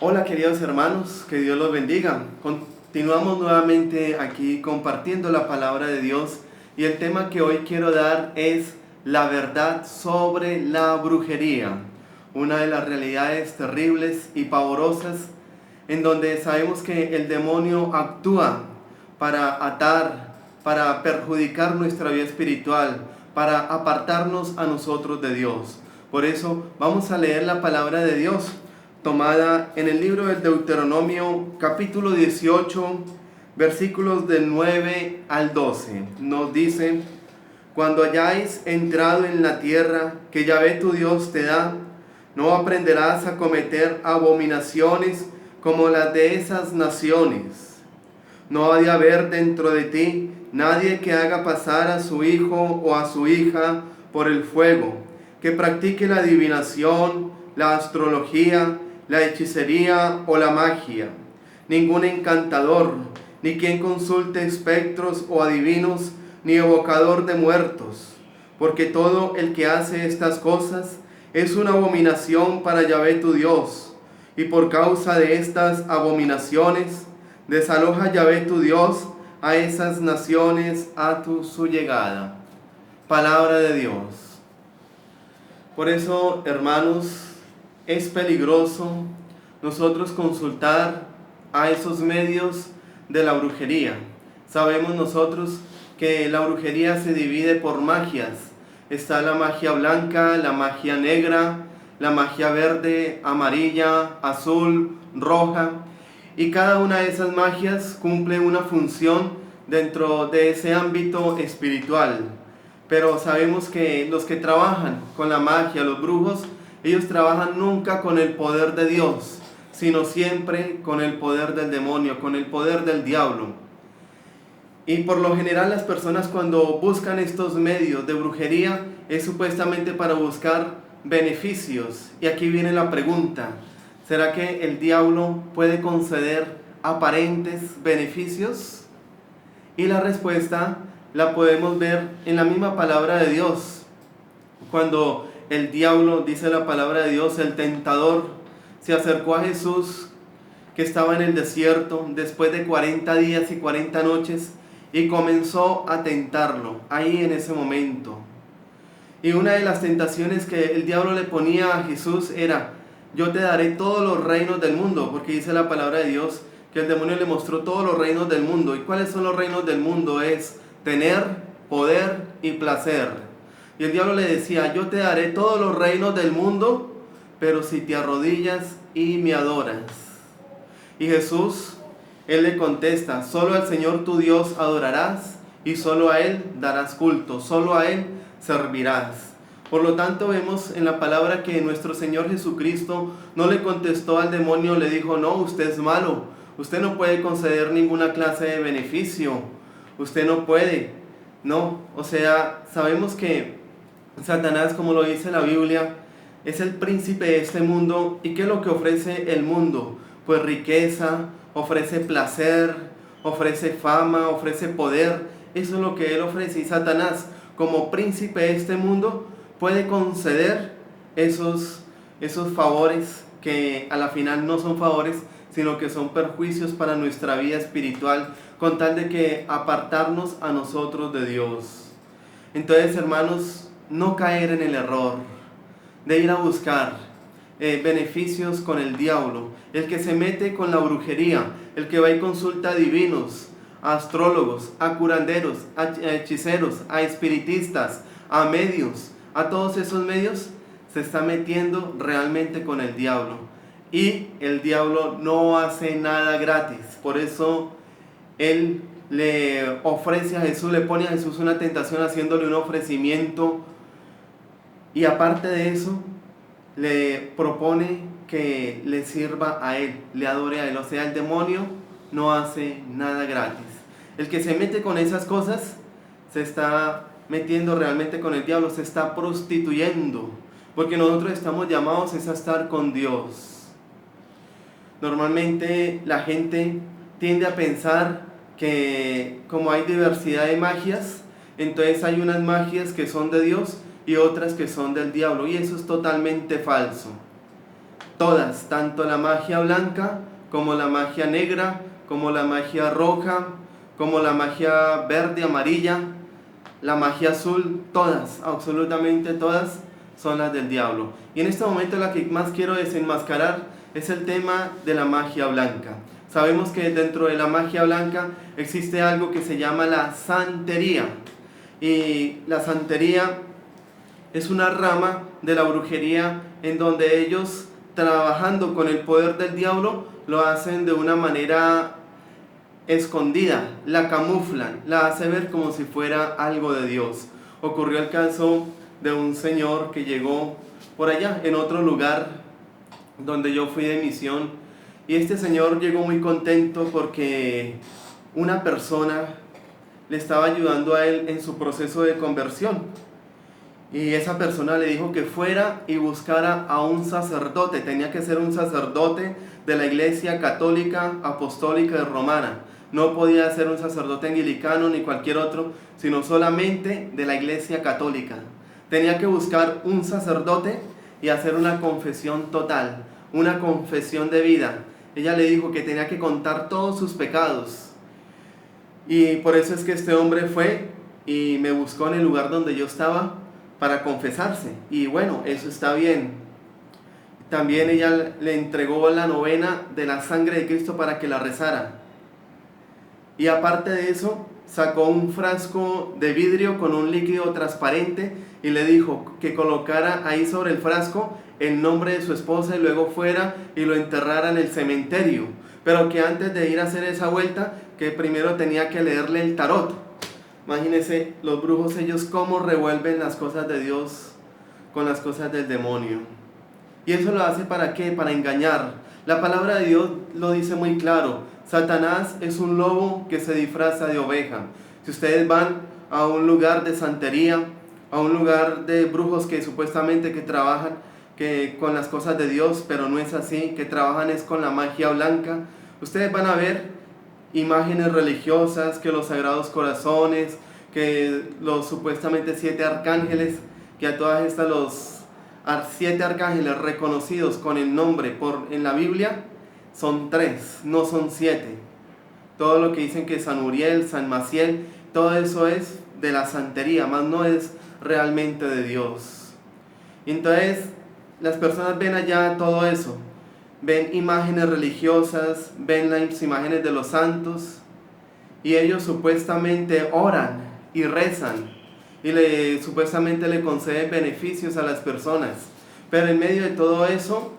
Hola queridos hermanos, que Dios los bendiga. Continuamos nuevamente aquí compartiendo la palabra de Dios y el tema que hoy quiero dar es la verdad sobre la brujería, una de las realidades terribles y pavorosas en donde sabemos que el demonio actúa para atar, para perjudicar nuestra vida espiritual, para apartarnos a nosotros de Dios. Por eso vamos a leer la palabra de Dios tomada en el libro del Deuteronomio capítulo 18 versículos del 9 al 12. Nos dice: cuando hayáis entrado en la tierra que Yahvé tu Dios te da, no aprenderás a cometer abominaciones como las de esas naciones. No ha de haber dentro de ti nadie que haga pasar a su hijo o a su hija por el fuego, que practique la adivinación, la astrología, la hechicería o la magia. Ningún encantador, ni quien consulte espectros o adivinos, ni evocador de muertos, porque todo el que hace estas cosas es una abominación para Yahvé tu Dios, y por causa de estas abominaciones desaloja Yahvé tu Dios a esas naciones a su llegada. Palabra de Dios. Por eso, hermanos, es peligroso nosotros consultar a esos medios de la brujería. Sabemos nosotros que la brujería se divide por magias. Está la magia blanca, la magia negra, la magia verde, amarilla, azul, roja. Y cada una de esas magias cumple una función dentro de ese ámbito espiritual. Pero sabemos que los que trabajan con la magia, los brujos, ellos trabajan nunca con el poder de Dios, sino siempre con el poder del demonio, con el poder del diablo. Y por lo general las personas cuando buscan estos medios de brujería es supuestamente para buscar beneficios. Y aquí viene la pregunta: ¿será que el diablo puede conceder aparentes beneficios? Y la respuesta la podemos ver en la misma palabra de Dios. Cuando el diablo, dice la palabra de Dios, el tentador, se acercó a Jesús, que estaba en el desierto, después de 40 días y 40 noches, y comenzó a tentarlo, ahí en ese momento. Y una de las tentaciones que el diablo le ponía a Jesús era: yo te daré todos los reinos del mundo, porque dice la palabra de Dios que el demonio le mostró todos los reinos del mundo. ¿Y cuáles son los reinos del mundo? Es tener, poder y placer. Y el diablo le decía: yo te daré todos los reinos del mundo, pero si te arrodillas y me adoras. Y Jesús, Él le contesta: solo al Señor tu Dios adorarás y solo a Él darás culto, solo a Él servirás. Por lo tanto, vemos en la palabra que nuestro Señor Jesucristo no le contestó al demonio, le dijo: no, usted es malo, usted no puede conceder ninguna clase de beneficio, usted no puede. No, o sea, sabemos que Satanás, como lo dice la Biblia, es el príncipe de este mundo. ¿Y qué es lo que ofrece el mundo? Pues riqueza, ofrece placer, ofrece fama, ofrece poder. Eso es lo que él ofrece. Y Satanás, como príncipe de este mundo, puede conceder esos favores que a la final no son favores, sino que son perjuicios para nuestra vida espiritual, con tal de que apartarnos a nosotros de Dios. Entonces, hermanos, no caer en el error de ir a buscar beneficios con el diablo, el que se mete con la brujería, el que va y consulta a divinos, a astrólogos, a curanderos, a hechiceros, a espiritistas, a medios, a todos esos medios, se está metiendo realmente con el diablo. Y el diablo no hace nada gratis. Por eso él le ofrece a Jesús, le pone a Jesús una tentación haciéndole un ofrecimiento. Y aparte de eso, le propone que le sirva a él, le adore a él. O sea, el demonio no hace nada gratis. El que se mete con esas cosas se está metiendo realmente con el diablo, se está prostituyendo, porque nosotros estamos llamados es a estar con Dios. Normalmente la gente tiende a pensar que como hay diversidad de magias, entonces hay unas magias que son de Dios y otras que son del diablo, y eso es totalmente falso. todas, tanto la magia blanca como la magia negra, como la magia roja, como la magia verde, amarilla, la magia azul, todas, absolutamente todas son las del diablo. Y en este momento la que más quiero desenmascarar es el tema de la magia blanca. Sabemos que dentro de la magia blanca existe algo que se llama la santería. Y la santería es una rama de la brujería en donde ellos, trabajando con el poder del diablo, lo hacen de una manera escondida, la camuflan, la hace ver como si fuera algo de Dios. Ocurrió el caso de un señor que llegó por allá, en otro lugar donde yo fui de misión, y este señor llegó muy contento porque una persona le estaba ayudando a él en su proceso de conversión. Y esa persona le dijo que fuera y buscara a un sacerdote. Tenía que ser un sacerdote de la Iglesia Católica Apostólica y Romana. No podía ser un sacerdote anglicano ni cualquier otro, sino solamente de la Iglesia Católica. Tenía que buscar un sacerdote y hacer una confesión total, una confesión de vida. Ella le dijo que tenía que contar todos sus pecados. Y por eso es que este hombre fue y me buscó en el lugar donde yo estaba para confesarse. Y bueno, eso está bien. También ella le entregó la novena de la sangre de Cristo para que la rezara. Y aparte de eso, sacó un frasco de vidrio con un líquido transparente y le dijo que colocara ahí sobre el frasco el nombre de su esposa y luego fuera y lo enterrara en el cementerio. Pero que antes de ir a hacer esa vuelta, que primero tenía que leerle el tarot. Imagínense los brujos, ellos cómo revuelven las cosas de Dios con las cosas del demonio. ¿Y eso lo hace para qué? Para engañar. La palabra de Dios lo dice muy claro. Satanás es un lobo que se disfraza de oveja. Si ustedes van a un lugar de santería, a un lugar de brujos que supuestamente que trabajan con las cosas de Dios, pero no es así, que trabajan es con la magia blanca, ustedes van a ver imágenes religiosas, que los sagrados corazones, que los supuestamente 7 arcángeles, que a todas estas los 7 arcángeles reconocidos con el nombre en la Biblia son 3, no son 7. Todo lo que dicen que San Uriel, San Maciel, todo eso es de la santería, más no es realmente de Dios. Entonces las personas ven allá todo eso, ven imágenes religiosas, ven las imágenes de los santos, y ellos supuestamente oran y rezan, y supuestamente le conceden beneficios a las personas. Pero en medio de todo eso,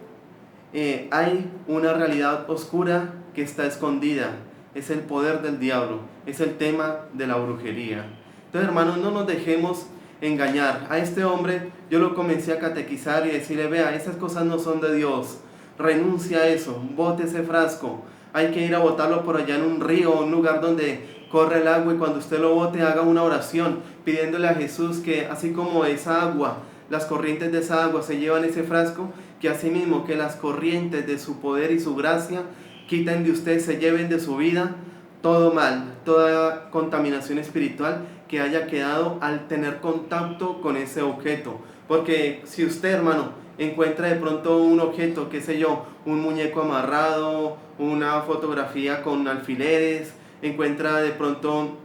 hay una realidad oscura que está escondida. Es el poder del diablo, es el tema de la brujería. Entonces, hermanos, no nos dejemos engañar. A este hombre yo lo comencé a catequizar y decirle: vea, esas cosas no son de Dios. Renuncia a eso, bote ese frasco. Hay que ir a botarlo por allá en un río, un lugar donde corre el agua, y cuando usted lo bote haga una oración pidiéndole a Jesús que así como esa agua, las corrientes de esa agua se llevan ese frasco, que así mismo que las corrientes de su poder y su gracia quiten de usted, se lleven de su vida todo mal, toda contaminación espiritual que haya quedado al tener contacto con ese objeto. Porque si usted, hermano, encuentra de pronto un objeto, qué sé yo, un muñeco amarrado, una fotografía con alfileres, encuentra de pronto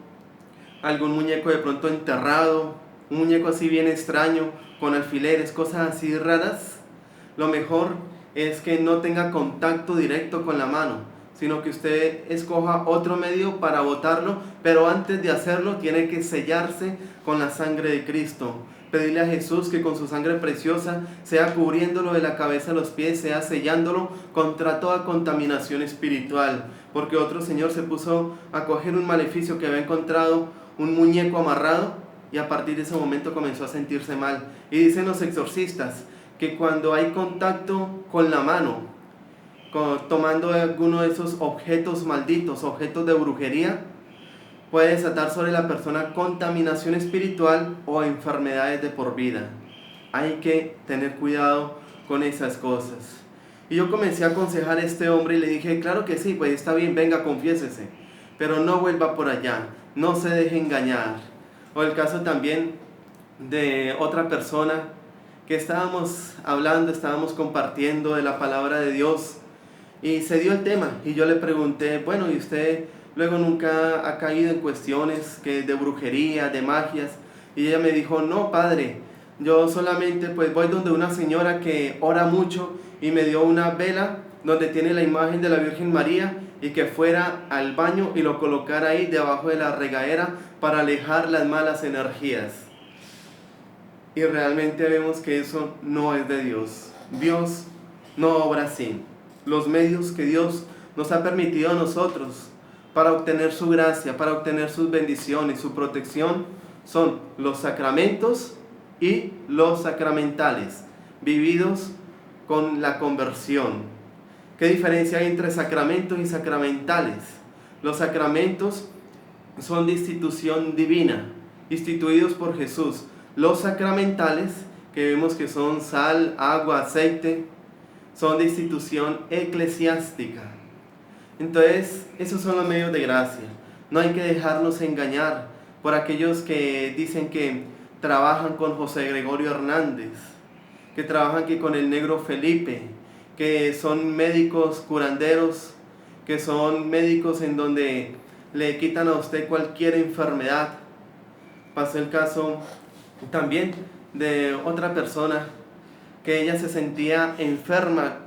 algún muñeco de pronto enterrado, un muñeco así bien extraño, con alfileres, cosas así raras, lo mejor es que no tenga contacto directo con la mano, sino que usted escoja otro medio para botarlo, pero antes de hacerlo tiene que sellarse con la sangre de Cristo. Pedirle a Jesús que con su sangre preciosa sea cubriéndolo de la cabeza a los pies, sea sellándolo contra toda contaminación espiritual. Porque otro señor se puso a coger un maleficio que había encontrado, un muñeco amarrado, y a partir de ese momento comenzó a sentirse mal. Y dicen los exorcistas que cuando hay contacto con la mano, tomando alguno de esos objetos malditos, objetos de brujería, puede desatar sobre la persona contaminación espiritual o enfermedades de por vida. Hay que tener cuidado con esas cosas. Y yo comencé a aconsejar a este hombre y le dije: claro que sí, pues está bien, venga, confiésese, pero no vuelva por allá, no se deje engañar. O el caso también de otra persona que estábamos hablando, estábamos compartiendo de la palabra de Dios y se dio el tema y yo le pregunté, bueno, ¿y usted luego nunca ha caído en cuestiones de brujería, de magias? Y ella me dijo, no, padre, yo solamente pues voy donde una señora que ora mucho y me dio una vela donde tiene la imagen de la Virgen María y que fuera al baño y lo colocara ahí debajo de la regadera para alejar las malas energías. Y realmente vemos que eso no es de Dios. Dios no obra así. Los medios que Dios nos ha permitido a nosotros para obtener su gracia, para obtener sus bendiciones, su protección, son los sacramentos y los sacramentales, vividos con la conversión. ¿Qué diferencia hay entre sacramentos y sacramentales? Los sacramentos son de institución divina, instituidos por Jesús. Los sacramentales, que vemos que son sal, agua, aceite, son de institución eclesiástica. Entonces, esos son los medios de gracia. No hay que dejarnos engañar por aquellos que dicen que trabajan con José Gregorio Hernández, que trabajan aquí con el Negro Felipe, que son médicos curanderos, que son médicos en donde le quitan a usted cualquier enfermedad. Pasó el caso también de otra persona que ella se sentía enferma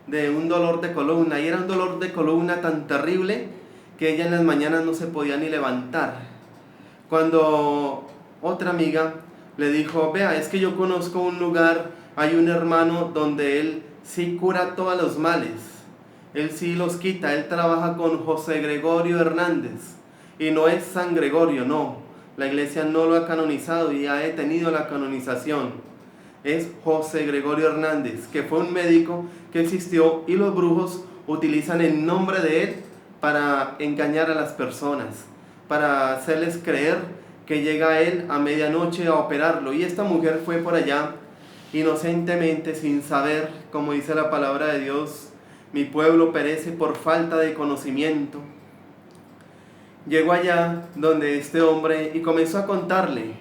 de un dolor de columna, y era un dolor de columna tan terrible que ella en las mañanas no se podía ni levantar. Cuando otra amiga le dijo, vea, es que yo conozco un lugar, hay un hermano donde él sí cura todos los males, él sí los quita, él trabaja con José Gregorio Hernández, y no es San Gregorio, no, la iglesia no lo ha canonizado y ha detenido la canonización. Es José Gregorio Hernández, que fue un médico que existió y los brujos utilizan el nombre de él para engañar a las personas, para hacerles creer que llega él a medianoche a operarlo. Y esta mujer fue por allá inocentemente, sin saber, como dice la palabra de Dios, mi pueblo perece por falta de conocimiento. Llegó allá donde este hombre y comenzó a contarle.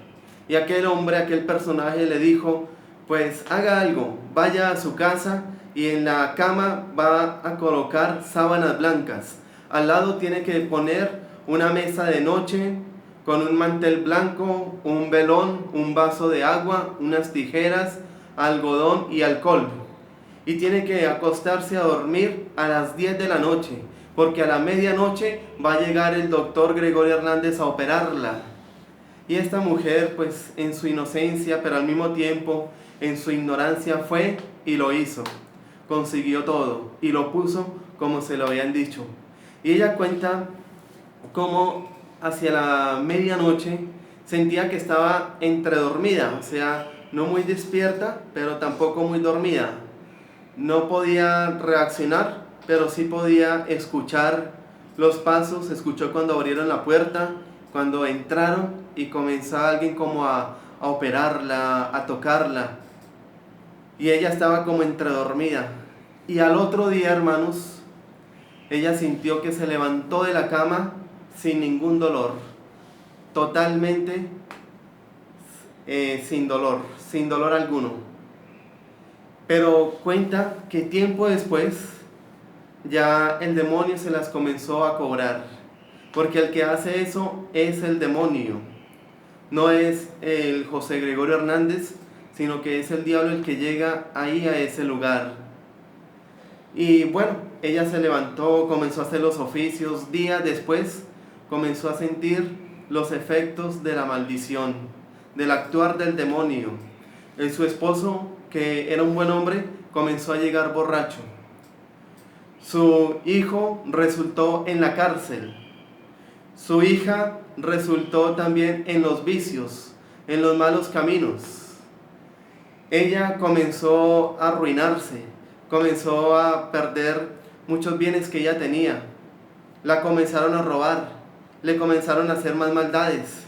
Y aquel hombre, aquel personaje le dijo, pues haga algo, vaya a su casa y en la cama va a colocar sábanas blancas. Al lado tiene que poner una mesa de noche con un mantel blanco, un velón, un vaso de agua, unas tijeras, algodón y alcohol. Y tiene que acostarse a dormir a las 10 de la noche, porque a la medianoche va a llegar el doctor Gregorio Hernández a operarla. Y esta mujer, pues en su inocencia, pero al mismo tiempo en su ignorancia, fue y lo hizo. Consiguió todo y lo puso como se lo habían dicho. Y ella cuenta cómo hacia la medianoche sentía que estaba entredormida, o sea, no muy despierta, pero tampoco muy dormida. No podía reaccionar, pero sí podía escuchar los pasos. Escuchó cuando abrieron la puerta, cuando entraron y comenzó alguien como a operarla, a tocarla. Y ella estaba como entredormida. Y al otro día, hermanos, ella sintió que se levantó de la cama sin ningún dolor. Totalmente sin dolor alguno. Pero cuenta que tiempo después ya el demonio se las comenzó a cobrar. Porque el que hace eso es el demonio. No es el José Gregorio Hernández, sino que es el diablo el que llega ahí a ese lugar. Y bueno, ella se levantó, comenzó a hacer los oficios. Días después comenzó a sentir los efectos de la maldición, del actuar del demonio. Su esposo, que era un buen hombre, comenzó a llegar borracho. Su hijo resultó en la cárcel. Su hija resultó también en los vicios, en los malos caminos. Ella comenzó a arruinarse, comenzó a perder muchos bienes que ella tenía. La comenzaron a robar, le comenzaron a hacer más maldades.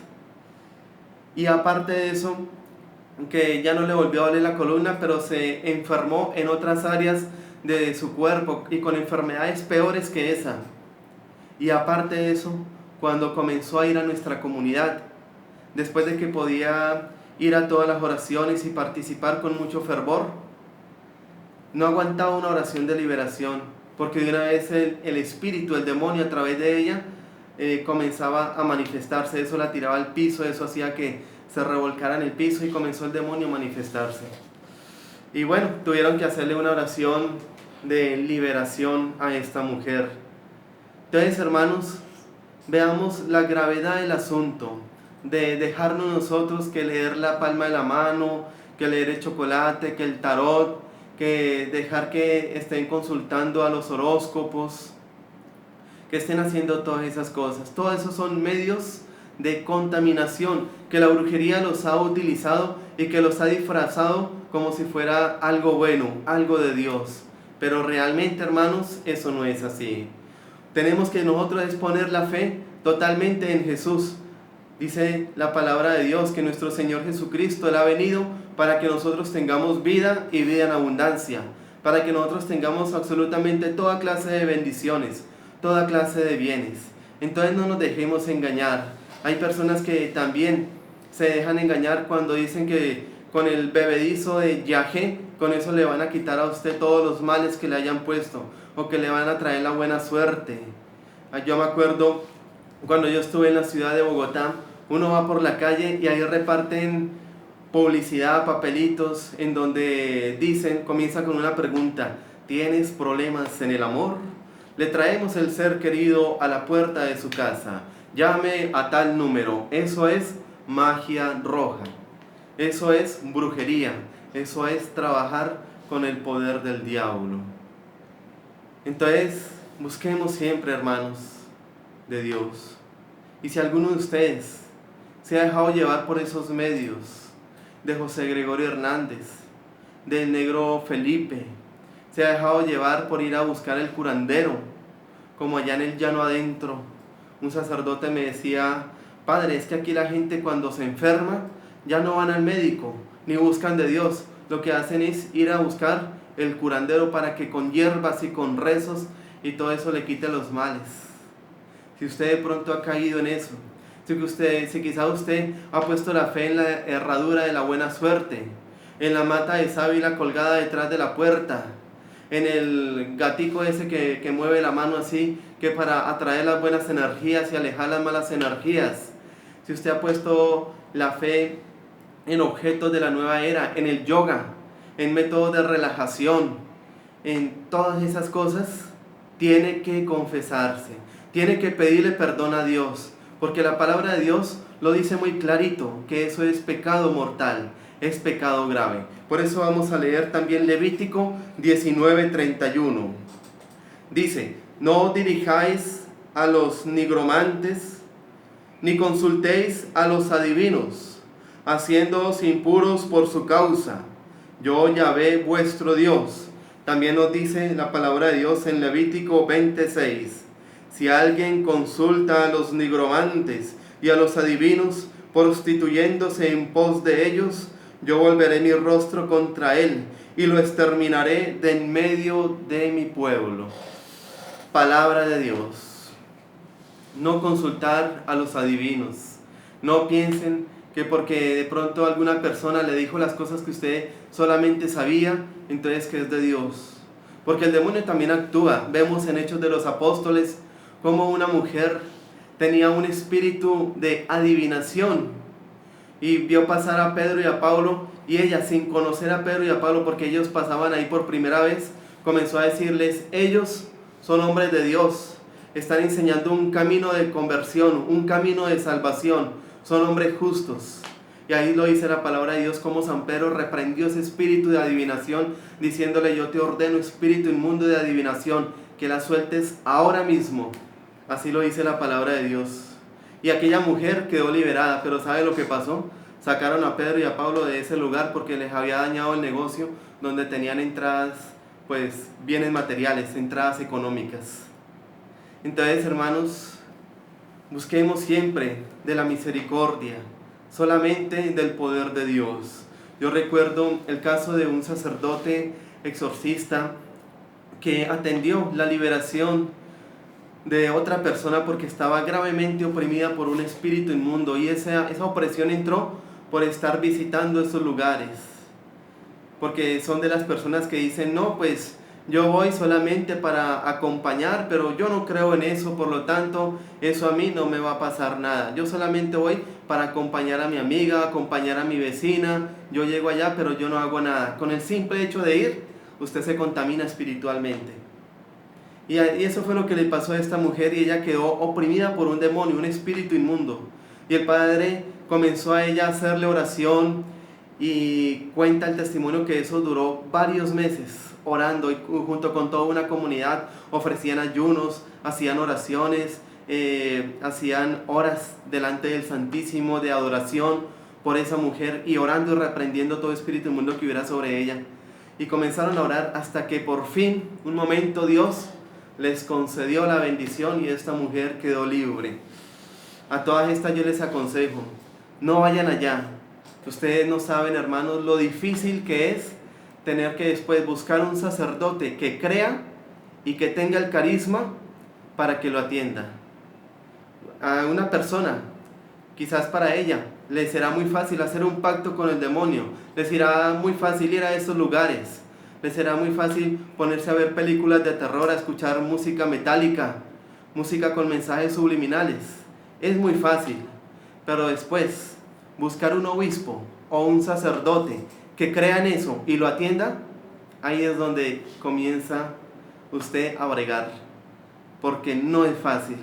Y aparte de eso, que ya no le volvió a doler la columna, pero se enfermó en otras áreas de su cuerpo y con enfermedades peores que esa. Y aparte de eso, cuando comenzó a ir a nuestra comunidad, después de que podía ir a todas las oraciones y participar con mucho fervor. No aguantaba una oración de liberación, porque de una vez el espíritu, el demonio a través de ella comenzaba a manifestarse. Eso la tiraba al piso, eso hacía que se revolcara en el piso y comenzó el demonio a manifestarse. Y bueno, tuvieron que hacerle una oración de liberación a esta mujer. Entonces, hermanos, veamos la gravedad del asunto, de dejarnos nosotros que leer la palma de la mano, que leer el chocolate, que el tarot, que dejar que estén consultando a los horóscopos, que estén haciendo todas esas cosas. Todos esos son medios de contaminación que la brujería los ha utilizado y que los ha disfrazado como si fuera algo bueno, algo de Dios. Pero realmente, hermanos, eso no es así. Tenemos que nosotros exponer la fe totalmente en Jesús. Dice la palabra de Dios que nuestro Señor Jesucristo, Él ha venido para que nosotros tengamos vida y vida en abundancia, para que nosotros tengamos absolutamente toda clase de bendiciones, toda clase de bienes. Entonces no nos dejemos engañar. Hay personas que también se dejan engañar cuando dicen que con el bebedizo de Yahé, con eso le van a quitar a usted todos los males que le hayan puesto, o que le van a traer la buena suerte. Yo me acuerdo cuando yo estuve en la ciudad de Bogotá, uno va por la calle y ahí reparten publicidad, papelitos, en donde dicen, comienza con una pregunta: ¿tienes problemas en el amor? Le traemos el ser querido a la puerta de su casa. Llame a tal número. Eso es magia roja. Eso es brujería. Eso es trabajar con el poder del diablo. Entonces, busquemos siempre, hermanos, de Dios. Y si alguno de ustedes se ha dejado llevar por esos medios, de José Gregorio Hernández, del negro Felipe, se ha dejado llevar por ir a buscar el curandero, como allá en el llano adentro, un sacerdote me decía: padre, es que aquí la gente cuando se enferma ya no van al médico, ni buscan de Dios, lo que hacen es ir a buscar el curandero para que con hierbas y con rezos y todo eso le quite los males. Si usted de pronto ha caído en eso, si quizá usted ha puesto la fe en la herradura de la buena suerte, en la mata de sábila colgada detrás de la puerta, en el gatico ese que mueve la mano así, que para atraer las buenas energías y alejar las malas energías. Si usted ha puesto la fe en objetos de la nueva era, en el yoga, en métodos de relajación, en todas esas cosas, tiene que confesarse, tiene que pedirle perdón a Dios, porque la palabra de Dios lo dice muy clarito, que eso es pecado mortal, es pecado grave. Por eso vamos a leer también Levítico 19:31. Dice: no os dirijáis a los nigromantes, ni consultéis a los adivinos, haciéndoos impuros por su causa. Yo, Yahvé, vuestro Dios. También nos dice la palabra de Dios en Levítico 26. Si alguien consulta a los nigromantes y a los adivinos, prostituyéndose en pos de ellos, yo volveré mi rostro contra él y lo exterminaré de en medio de mi pueblo. Palabra de Dios. No consultar a los adivinos. No piensen que porque de pronto alguna persona le dijo las cosas que usted solamente sabía, entonces que es de Dios. Porque el demonio también actúa. Vemos en Hechos de los Apóstoles cómo una mujer tenía un espíritu de adivinación y vio pasar a Pedro y a Pablo, y ella, sin conocer a Pedro y a Pablo porque ellos pasaban ahí por primera vez, comenzó a decirles: ellos son hombres de Dios, están enseñando un camino de conversión, un camino de salvación, son hombres justos. Y ahí lo dice la palabra de Dios, como San Pedro reprendió ese espíritu de adivinación, diciéndole: yo te ordeno, espíritu inmundo de adivinación, que la sueltes ahora mismo. Así lo dice la palabra de Dios. Y aquella mujer quedó liberada, pero ¿sabe lo que pasó? Sacaron a Pedro y a Pablo de ese lugar porque les había dañado el negocio donde tenían entradas, pues bienes materiales, entradas económicas. Entonces, hermanos, busquemos siempre de la misericordia, solamente del poder de Dios. Yo recuerdo el caso de un sacerdote exorcista que atendió la liberación de otra persona porque estaba gravemente oprimida por un espíritu inmundo, y esa opresión entró por estar visitando esos lugares, porque son de las personas que dicen, no, pues yo voy solamente para acompañar, pero yo no creo en eso, por lo tanto, eso a mí no me va a pasar nada. Yo solamente voy para acompañar a mi amiga, acompañar a mi vecina, yo llego allá, pero yo no hago nada. Con el simple hecho de ir, usted se contamina espiritualmente. Y eso fue lo que le pasó a esta mujer, y ella quedó oprimida por un demonio, un espíritu inmundo. Y el padre comenzó a ella a hacerle oración, y cuenta el testimonio que eso duró varios meses orando, y junto con toda una comunidad ofrecían ayunos, hacían oraciones, hacían horas delante del Santísimo de adoración por esa mujer, y orando y reprendiendo todo espíritu inmundo que hubiera sobre ella. Y comenzaron a orar hasta que por fin, un momento, Dios les concedió la bendición y esta mujer quedó libre. A todas estas yo les aconsejo, no vayan allá. Ustedes no saben, hermanos, lo difícil que es tener que después buscar un sacerdote que crea y que tenga el carisma para que lo atienda. A una persona, quizás para ella, le será muy fácil hacer un pacto con el demonio, le será muy fácil ir a esos lugares, le será muy fácil ponerse a ver películas de terror, a escuchar música metálica, música con mensajes subliminales. Es muy fácil, pero después buscar un obispo o un sacerdote que crea en eso y lo atienda, ahí es donde comienza usted a bregar, porque no es fácil.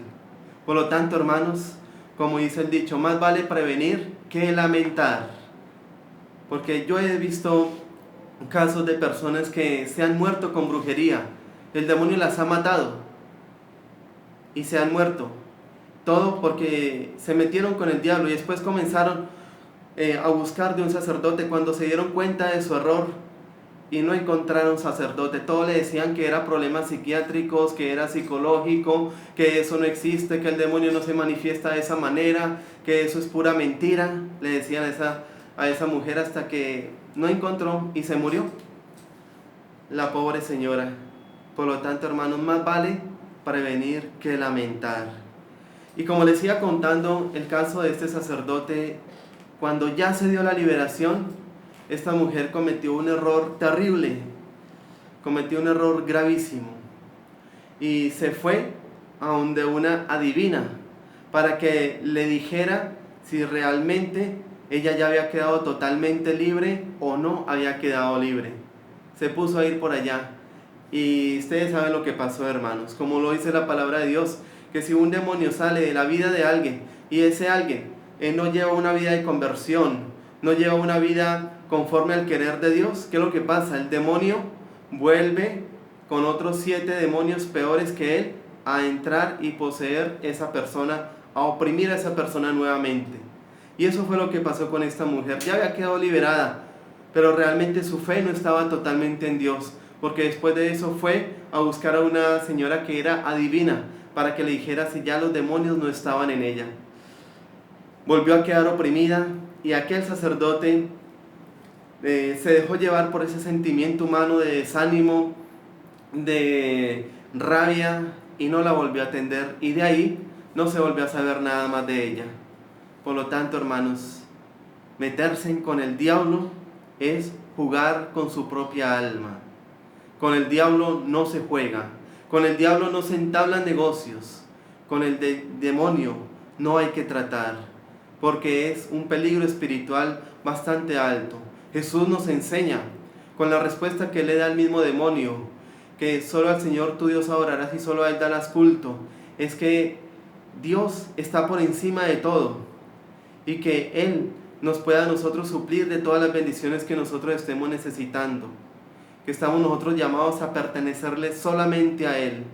Por lo tanto, hermanos, como dice el dicho, más vale prevenir que lamentar, porque yo he visto casos de personas que se han muerto con brujería, el demonio las ha matado y se han muerto, todo porque se metieron con el diablo y después comenzaron a buscar de un sacerdote cuando se dieron cuenta de su error y no encontraron sacerdote. Todos le decían que era problemas psiquiátricos, que era psicológico, que eso no existe, que el demonio no se manifiesta de esa manera, que eso es pura mentira. Le decían a esa mujer hasta que no encontró y se murió la pobre señora. Por lo tanto, hermanos, más vale prevenir que lamentar. Y como les iba contando el caso de este sacerdote, cuando ya se dio la liberación, esta mujer cometió un error terrible, cometió un error gravísimo, y se fue a donde una adivina para que le dijera si realmente ella ya había quedado totalmente libre o no había quedado libre. Se puso a ir por allá, y ustedes saben lo que pasó, hermanos, como lo dice la palabra de Dios, que si un demonio sale de la vida de alguien y ese alguien no lleva una vida de conversión, no lleva una vida conforme al querer de Dios, ¿qué es lo que pasa? El demonio vuelve con otros 7 demonios peores que él a entrar y poseer esa persona, a oprimir a esa persona nuevamente. Y eso fue lo que pasó con esta mujer. Ya había quedado liberada, pero realmente su fe no estaba totalmente en Dios, porque después de eso fue a buscar a una señora que era adivina para que le dijera si ya los demonios no estaban en ella. Volvió a quedar oprimida, y aquel sacerdote se dejó llevar por ese sentimiento humano de desánimo, de rabia, y no la volvió a atender, y de ahí no se volvió a saber nada más de ella. Por lo tanto, hermanos, meterse con el diablo es jugar con su propia alma. Con el diablo no se juega, con el diablo no se entablan negocios, con el demonio no hay que tratar, porque es un peligro espiritual bastante alto. Jesús nos enseña, con la respuesta que le da el mismo demonio, que solo al Señor tu Dios adorarás y solo a Él darás culto, es que Dios está por encima de todo, y que Él nos pueda a nosotros suplir de todas las bendiciones que nosotros estemos necesitando, que estamos nosotros llamados a pertenecerle solamente a Él.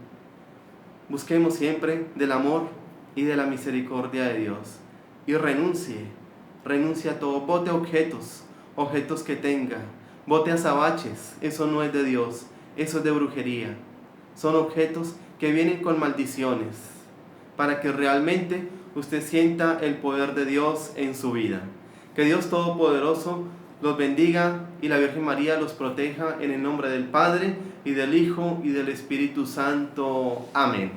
Busquemos siempre del amor y de la misericordia de Dios, y renuncie a todo, bote objetos que tenga, bote azabaches, eso no es de Dios, eso es de brujería, son objetos que vienen con maldiciones, para que realmente usted sienta el poder de Dios en su vida. Que Dios Todopoderoso los bendiga y la Virgen María los proteja en el nombre del Padre, y del Hijo, y del Espíritu Santo. Amén.